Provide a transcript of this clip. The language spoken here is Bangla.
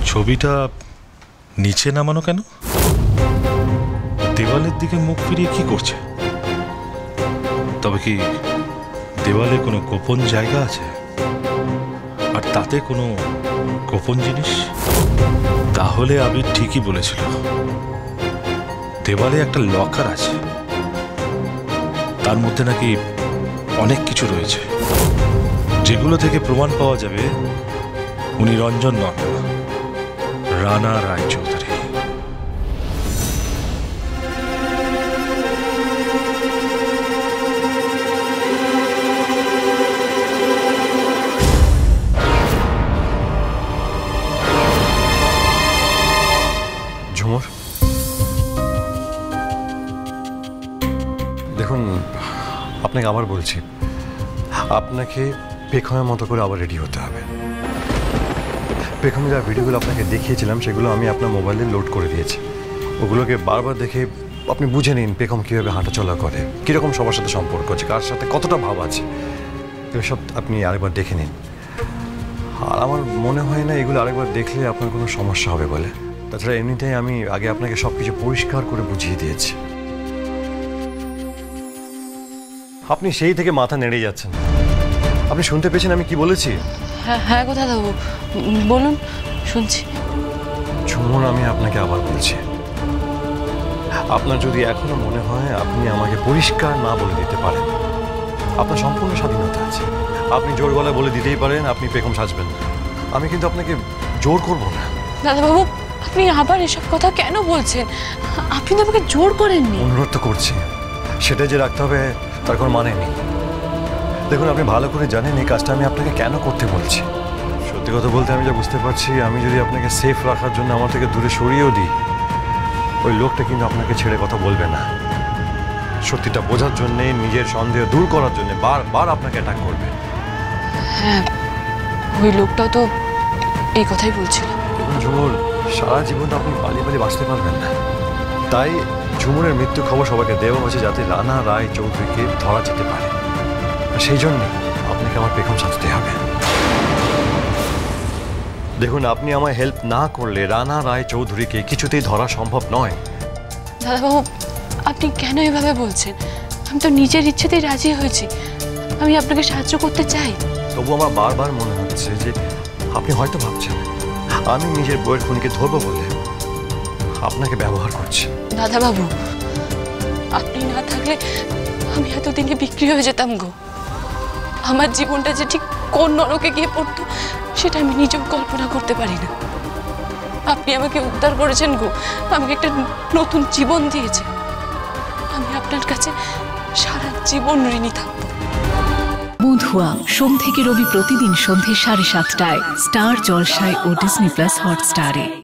ছবিটা নিচে নামানো কেন? দেওয়ালের দিকে মুখ ফিরিয়ে কি করছে? তবে কি দেওয়ালে কোনো গোপন জায়গা আছে, আর তাতে কোনো গোপন জিনিস? তাহলে আবির ঠিকই বলেছিল, দেওয়ালে একটা লকার আছে, তার মধ্যে নাকি অনেক কিছু রয়েছে, যেগুলো থেকে প্রমাণ পাওয়া যাবে উনি রঞ্জন নন, রানা রায়চৌধুরী। ঝুমুর, দেখুন আপনাকে আবার বলছি, আপনাকে পেখমের মতো করে আবার রেডি হতে হবে। পেখমে যা ভিডিওগুলো আপনাকে দেখিয়েছিলাম সেগুলো আমি আপনার মোবাইলে লোড করে দিয়েছি। ওগুলোকে বারবার দেখে আপনি বুঝে নিন পেখম কীভাবে হাঁটাচলা করে, কীরকম সবার সাথে সম্পর্ক আছে, কার সাথে কতটা ভাব আছে, এসব আপনি আরেকবার দেখে নিন। আর আমার মনে হয় না এগুলো আরেকবার দেখলে আপনার কোনো সমস্যা হবে বলে। তাছাড়া এমনিতেই আমি আগে আপনাকে সব কিছু পরিষ্কার করে বুঝিয়ে দিয়েছি। আপনি সেই থেকে মাথা নেড়ে যাচ্ছেন। আপনি শুনতে পেয়েছেন আমি কি বলেছি? হ্যাঁ হ্যাঁ কথা দাও, বলুন, শুনছি। ঝুমুর, আমি আপনাকে আবার বলছি, আপনার যদি এখনো মনে হয় আপনি আমাকে পরিষ্কার না বলে দিতে পারেন, আপনার সম্পূর্ণ স্বাধীনতা আছে। আপনি জোর গলায় বলে দিতেই পারেন আপনি পেখম সাজবেন না, আমি কিন্তু আপনাকে জোর করব না। দাদাবাবু, আপনি আবার এসব কথা কেন বলছেন? আপনি তো আমাকে জোর করেননি। অনুরোধ তো করছি, সেটা যে রাখতে হবে তার কোনো মানে নেই। দেখুন, আপনি ভালো করে জানেন এই কাজটা আমি আপনাকে কেন করতে বলছি। সত্যি কথা বলতে আমি যা বুঝতে পারছি, আমি যদি আপনাকে সেফ রাখার জন্য আমার থেকে দূরে সরিয়েও দিই, ওই লোকটা কিন্তু আপনাকে ছেড়ে কথা বলবে না। সত্যিটা বোঝার জন্যে, নিজের সন্দেহ দূর করার জন্য বারবার আপনাকে অ্যাটাক করবে। হ্যাঁ, ওই লোকটাও তো এই কথাই বলছিল। দেখুন ঝুমুর, সারা জীবন আপনি পালিয়ে পালিয়ে বাঁচতে পারবেন না। তাই ঝুমুরের মৃত্যু খবর সবাইকে দেওয়া হয়েছে যাতে রানা রায়চৌধুরীকে ধরা যেতে পারে। সেই জন্য আপনাকে আমার পেখম সাজতে হবে। দেখুন, আপনি আমায় হেল্প না করলে রানা রায়চৌধুরীকে কিছুতেই ধরা সম্ভব নয়। দাদাবাবু, আপনি কেন এভাবে বলছেন? আমি তো নিজের ইচ্ছেতেই রাজি হয়েছি, আমি আপনাকে সাহায্য করতে চাই। তবু আমার বারবার মনে হচ্ছে যে আপনি হয়তো ভাবছেন আমি নিজের বউয়ের খুনিকে ধরবো বলে আপনাকে ব্যবহার করছি। দাদাবাবু, আপনি না থাকলে আমি এতদিনে বিক্রি হয়ে যেতাম গো। আমার জীবনটা যে ঠিক কোন নরকে গিয়ে পড়তো সেটা আমি নিজেও কল্পনা করতে পারি না। আপনি আমাকে উদ্ধার করেছেন গো, আমাকে একটা নতুন জীবন দিয়েছে। আমি আপনার কাছে সারা জীবন ঋণী থাকবো। বন্ধুয়া, সোম থেকে রবি প্রতিদিন সন্ধ্যে 7:30টায় স্টার জলসায় ও ডিজনি প্লাস হটস্টারে।